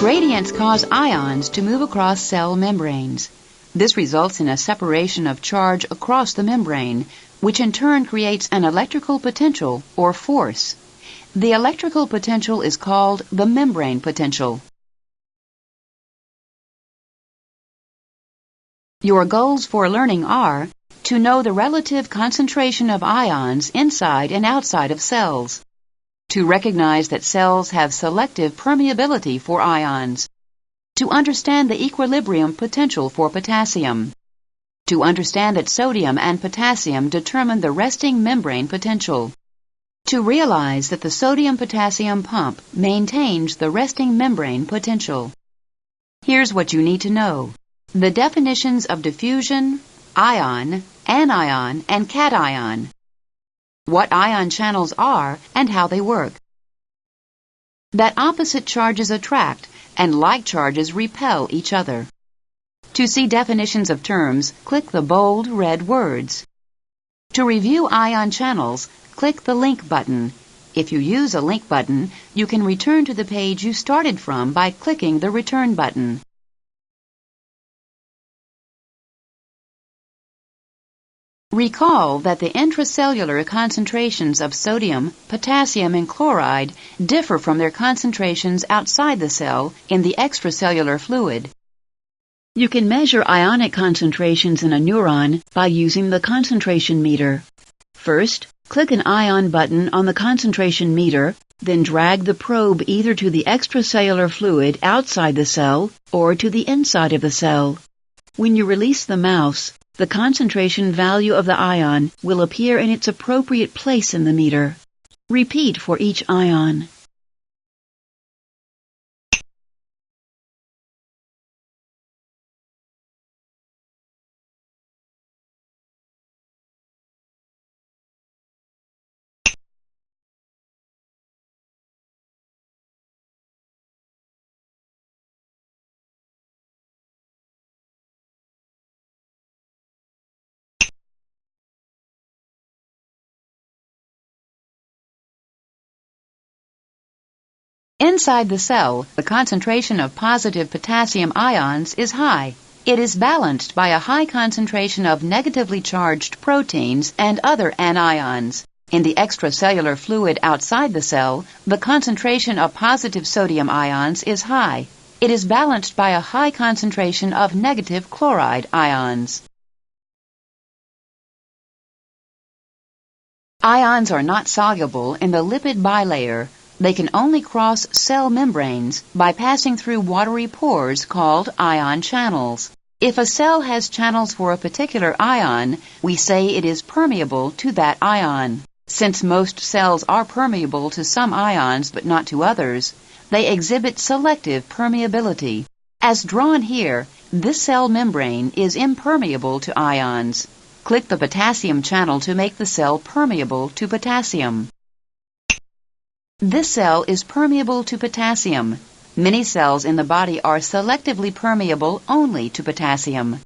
Gradients cause ions to move across cell membranes. This results in a separation of charge across the membrane, which in turn creates an electrical potential or force. The electrical potential is called the membrane potential. Your goals for learning are to know the relative concentration of ions inside and outside of cells, to recognize that cells have selective permeability for ions, to understand the equilibrium potential for potassium, to understand that sodium and potassium determine the resting membrane potential, to realize that the sodium-potassium pump maintains the resting membrane potential. Here's what you need to know. The definitions of diffusion, ion, anion, and cation. What ion channels are and how they work. That opposite charges attract and like charges repel each other. To see definitions of terms, click the bold red words. To review ion channels, click the link button. If you use a link button, you can return to the page you started from by clicking the return button. Recall that the intracellular concentrations of sodium, potassium, and chloride differ from their concentrations outside the cell in the extracellular fluid. You can measure ionic concentrations in a neuron by using the concentration meter. First, click an ion button on the concentration meter, then drag the probe either to the extracellular fluid outside the cell or to the inside of the cell. When you release the mouse, the concentration value of the ion will appear in its appropriate place in the meter. Repeat for each ion. Inside the cell, the concentration of positive potassium ions is high. It is balanced by a high concentration of negatively charged proteins and other anions. In the extracellular fluid outside the cell, the concentration of positive sodium ions is high. It is balanced by a high concentration of negative chloride ions. Ions are not soluble in the lipid bilayer. They can only cross cell membranes by passing through watery pores called ion channels. If a cell has channels for a particular ion, we say it is permeable to that ion. Since most cells are permeable to some ions but not to others, they exhibit selective permeability. As drawn here, this cell membrane is impermeable to ions. Click the potassium channel to make the cell permeable to potassium. This cell is permeable to potassium. Many cells in the body are selectively permeable only to potassium.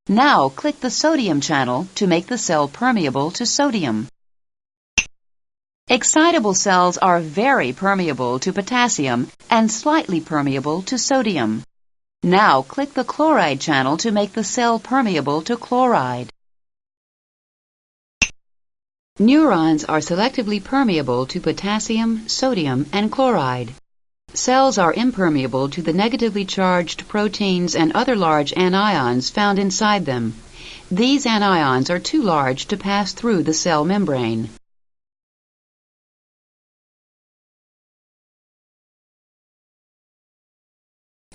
Now click the sodium channel to make the cell permeable to sodium. Excitable cells are very permeable to potassium and slightly permeable to sodium. Now click the chloride channel to make the cell permeable to chloride. Neurons are selectively permeable to potassium, sodium, and chloride. Cells are impermeable to the negatively charged proteins and other large anions found inside them. These anions are too large to pass through the cell membrane.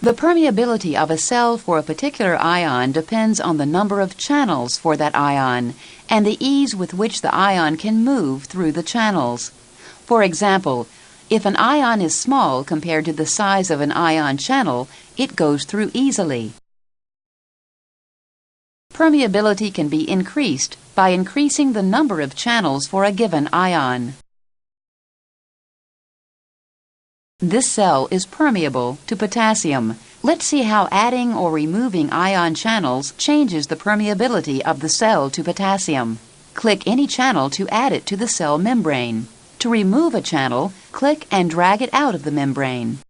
The permeability of a cell for a particular ion depends on the number of channels for that ion and the ease with which the ion can move through the channels. For example, if an ion is small compared to the size of an ion channel, it goes through easily. Permeability can be increased by increasing the number of channels for a given ion. This cell is permeable to potassium. Let's see how adding or removing ion channels changes the permeability of the cell to potassium. Click any channel to add it to the cell membrane. To remove a channel, click and drag it out of the membrane.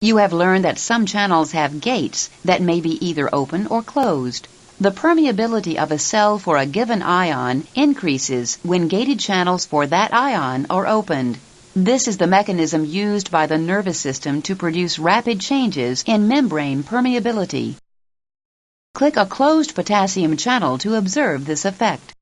You have learned that some channels have gates that may be either open or closed. The permeability of a cell for a given ion increases when gated channels for that ion are opened. This is the mechanism used by the nervous system to produce rapid changes in membrane permeability. Click a closed potassium channel to observe this effect.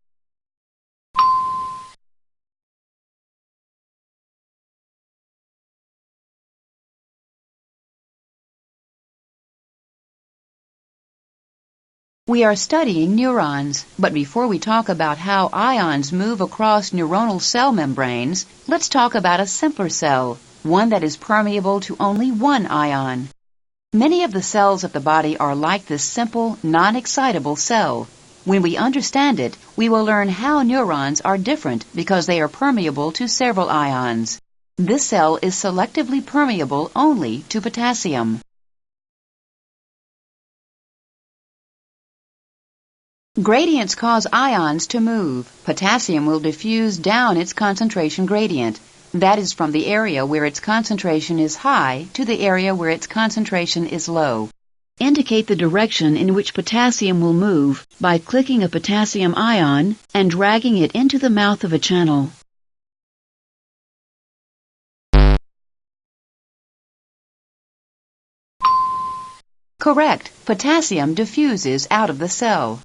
We are studying neurons, but before we talk about how ions move across neuronal cell membranes, let's talk about a simpler cell, one that is permeable to only one ion. Many of the cells of the body are like this simple, non-excitable cell. When we understand it, we will learn how neurons are different because they are permeable to several ions. This cell is selectively permeable only to potassium. Gradients cause ions to move. Potassium will diffuse down its concentration gradient. That is from the area where its concentration is high to the area where its concentration is low. Indicate the direction in which potassium will move by clicking a potassium ion and dragging it into the mouth of a channel. Correct. Potassium diffuses out of the cell.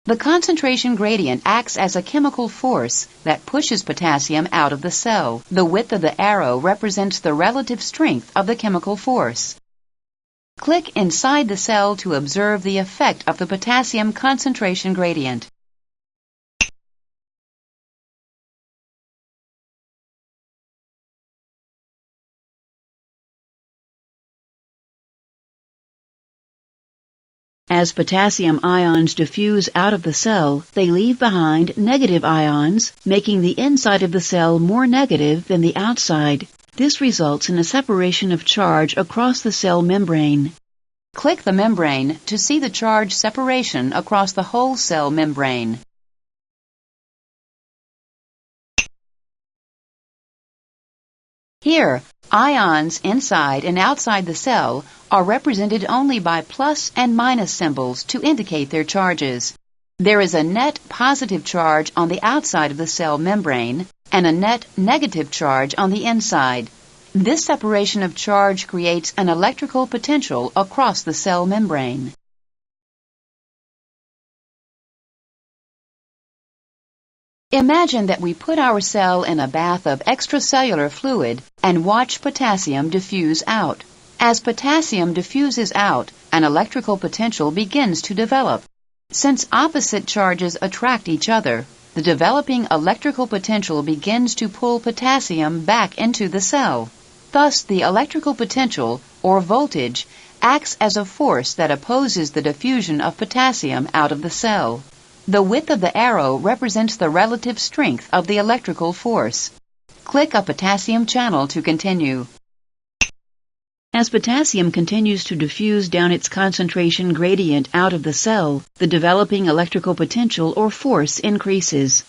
The concentration gradient acts as a chemical force that pushes potassium out of the cell. The width of the arrow represents the relative strength of the chemical force. Click inside the cell to observe the effect of the potassium concentration gradient. As potassium ions diffuse out of the cell, they leave behind negative ions, making the inside of the cell more negative than the outside. This results in a separation of charge across the cell membrane. Click the membrane to see the charge separation across the whole cell membrane. Here, ions inside and outside the cell are represented only by plus and minus symbols to indicate their charges. There is a net positive charge on the outside of the cell membrane and a net negative charge on the inside. This separation of charge creates an electrical potential across the cell membrane. Imagine that we put our cell in a bath of extracellular fluid and watch potassium diffuse out. As potassium diffuses out, an electrical potential begins to develop. Since opposite charges attract each other, the developing electrical potential begins to pull potassium back into the cell. Thus, the electrical potential, or voltage, acts as a force that opposes the diffusion of potassium out of the cell. The width of the arrow represents the relative strength of the electrical force. Click a potassium channel to continue. As potassium continues to diffuse down its concentration gradient out of the cell, the developing electrical potential or force increases.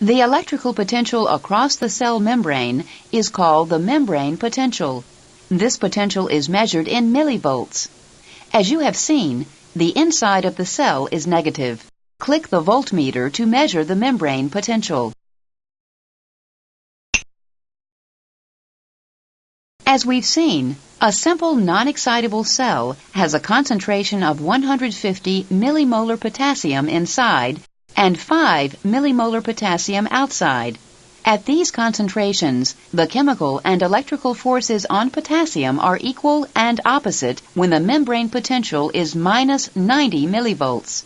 The electrical potential across the cell membrane is called the membrane potential. This potential is measured in millivolts. As you have seen, the inside of the cell is negative. Click the voltmeter to measure the membrane potential. As we've seen, a simple non-excitable cell has a concentration of 150 millimolar potassium inside and 5 millimolar potassium outside. At these concentrations, the chemical and electrical forces on potassium are equal and opposite when the membrane potential is minus 90 millivolts.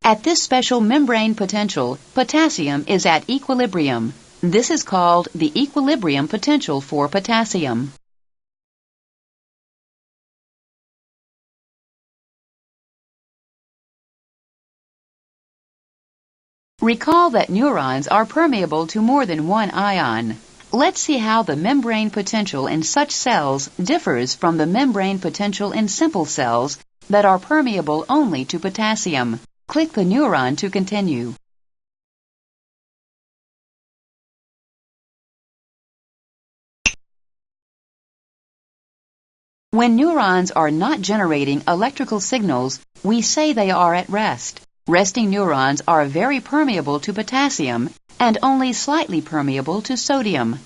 At this special membrane potential, potassium is at equilibrium. This is called the equilibrium potential for potassium. Recall that neurons are permeable to more than one ion. Let's see how the membrane potential in such cells differs from the membrane potential in simple cells that are permeable only to potassium. Click the neuron to continue. When neurons are not generating electrical signals, we say they are at rest. Resting neurons are very permeable to potassium and only slightly permeable to sodium.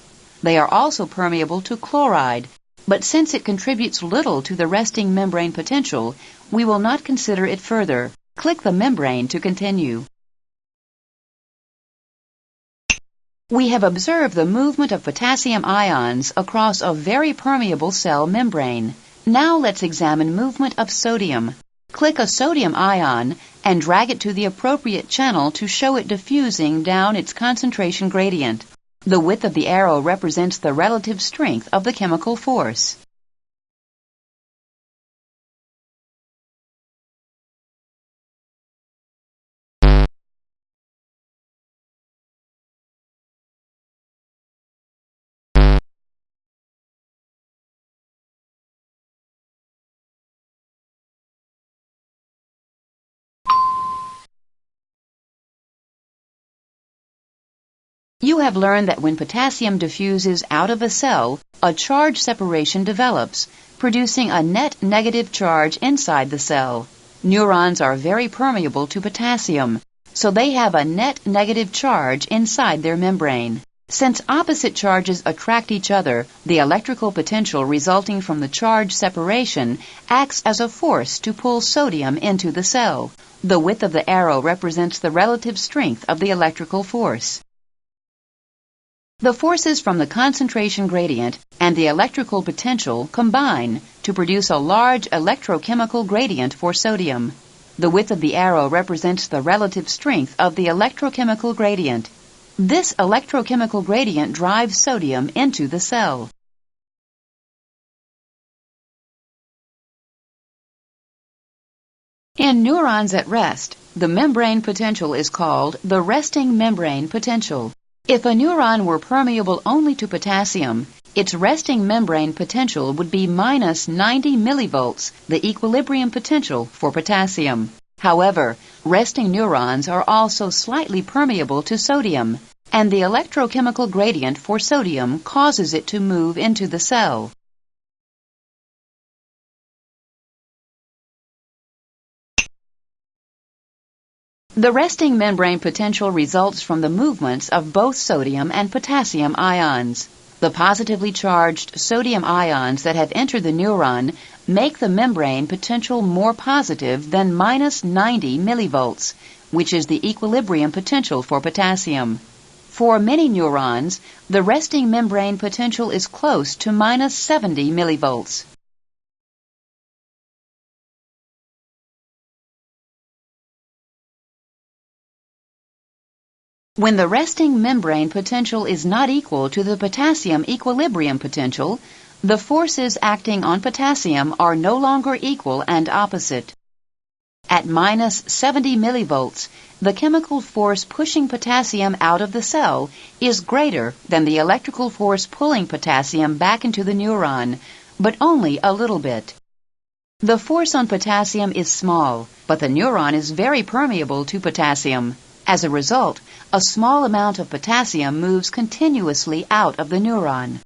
They are also permeable to chloride, but since it contributes little to the resting membrane potential, we will not consider it further. Click the membrane to continue. We have observed the movement of potassium ions across a very permeable cell membrane. Now let's examine movement of sodium. Click a sodium ion and drag it to the appropriate channel to show it diffusing down its concentration gradient. The width of the arrow represents the relative strength of the chemical force. You have learned that when potassium diffuses out of a cell, a charge separation develops, producing a net negative charge inside the cell. Neurons are very permeable to potassium, so they have a net negative charge inside their membrane. Since opposite charges attract each other, the electrical potential resulting from the charge separation acts as a force to pull sodium into the cell. The width of the arrow represents the relative strength of the electrical force. The forces from the concentration gradient and the electrical potential combine to produce a large electrochemical gradient for sodium. The width of the arrow represents the relative strength of the electrochemical gradient. This electrochemical gradient drives sodium into the cell. In neurons at rest, the membrane potential is called the resting membrane potential. If a neuron were permeable only to potassium, its resting membrane potential would be minus 90 millivolts, the equilibrium potential for potassium. However, resting neurons are also slightly permeable to sodium, and the electrochemical gradient for sodium causes it to move into the cell. The resting membrane potential results from the movements of both sodium and potassium ions. The positively charged sodium ions that have entered the neuron make the membrane potential more positive than minus 90 millivolts, which is the equilibrium potential for potassium. For many neurons, the resting membrane potential is close to minus 70 millivolts. When the resting membrane potential is not equal to the potassium equilibrium potential, the forces acting on potassium are no longer equal and opposite. At minus 70 millivolts, the chemical force pushing potassium out of the cell is greater than the electrical force pulling potassium back into the neuron, but only a little bit. The force on potassium is small, but the neuron is very permeable to potassium. As a result, a small amount of potassium moves continuously out of the neuron.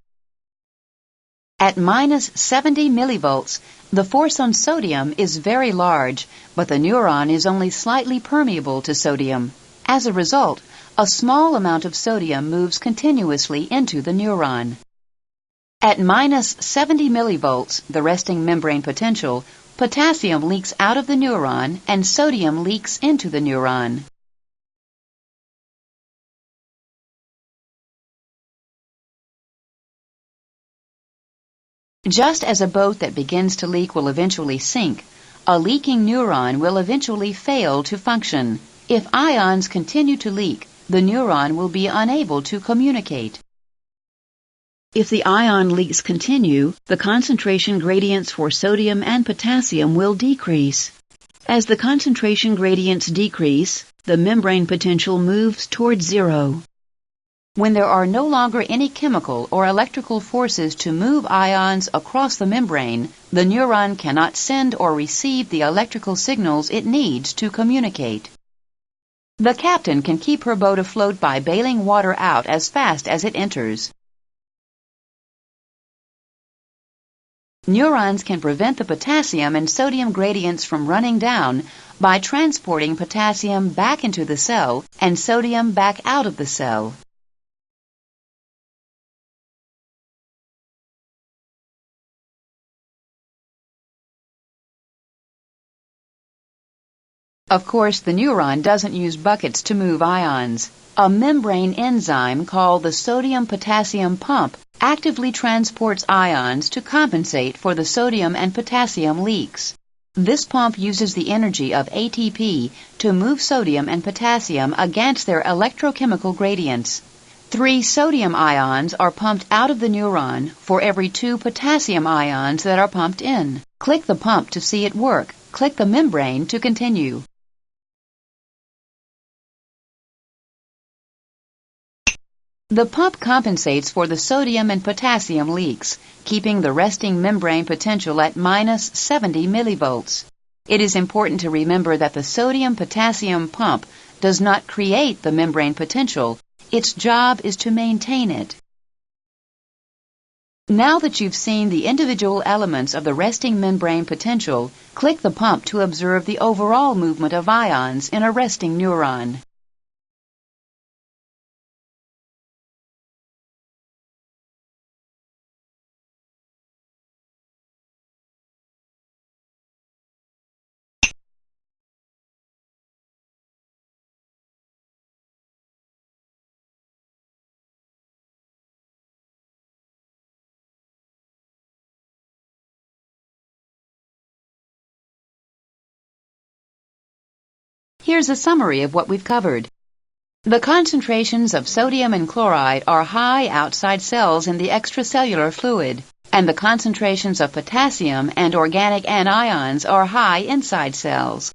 At minus 70 millivolts, the force on sodium is very large, but the neuron is only slightly permeable to sodium. As a result, a small amount of sodium moves continuously into the neuron. At minus 70 millivolts, the resting membrane potential, potassium leaks out of the neuron and sodium leaks into the neuron. Just as a boat that begins to leak will eventually sink, a leaking neuron will eventually fail to function. If ions continue to leak, the neuron will be unable to communicate. If the ion leaks continue, the concentration gradients for sodium and potassium will decrease. As the concentration gradients decrease, the membrane potential moves towards zero. When there are no longer any chemical or electrical forces to move ions across the membrane, the neuron cannot send or receive the electrical signals it needs to communicate. The captain can keep her boat afloat by bailing water out as fast as it enters. Neurons can prevent the potassium and sodium gradients from running down by transporting potassium back into the cell and sodium back out of the cell. Of course, the neuron doesn't use buckets to move ions. A membrane enzyme called the sodium-potassium pump actively transports ions to compensate for the sodium and potassium leaks. This pump uses the energy of ATP to move sodium and potassium against their electrochemical gradients. 3 sodium ions are pumped out of the neuron for every 2 potassium ions that are pumped in. Click the pump to see it work. Click the membrane to continue. The pump compensates for the sodium and potassium leaks, keeping the resting membrane potential at minus 70 millivolts. It is important to remember that the sodium-potassium pump does not create the membrane potential. Its job is to maintain it. Now that you've seen the individual elements of the resting membrane potential, click the pump to observe the overall movement of ions in a resting neuron. Here's a summary of what we've covered. The concentrations of sodium and chloride are high outside cells in the extracellular fluid, and the concentrations of potassium and organic anions are high inside cells.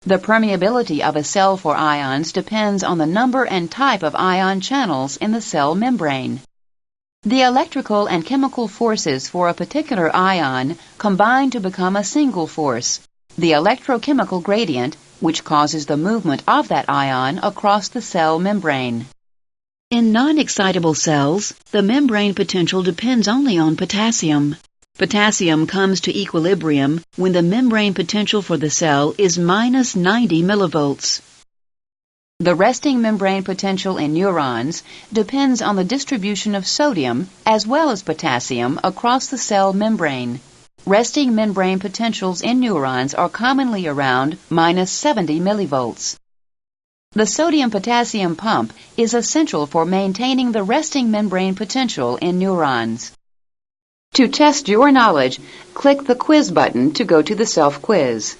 The permeability of a cell for ions depends on the number and type of ion channels in the cell membrane. The electrical and chemical forces for a particular ion combine to become a single force, the electrochemical gradient, which causes the movement of that ion across the cell membrane. In non-excitable cells, the membrane potential depends only on potassium. Potassium comes to equilibrium when the membrane potential for the cell is minus 90 millivolts. The resting membrane potential in neurons depends on the distribution of sodium as well as potassium across the cell membrane. Resting membrane potentials in neurons are commonly around minus 70 millivolts. The sodium-potassium pump is essential for maintaining the resting membrane potential in neurons. To test your knowledge, click the quiz button to go to the self-quiz.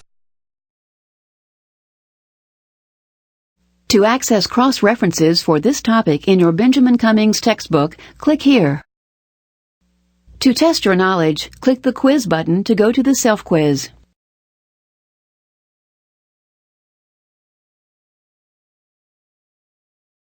To access cross-references for this topic in your Benjamin Cummings textbook, click here. To test your knowledge, click the quiz button to go to the self-quiz.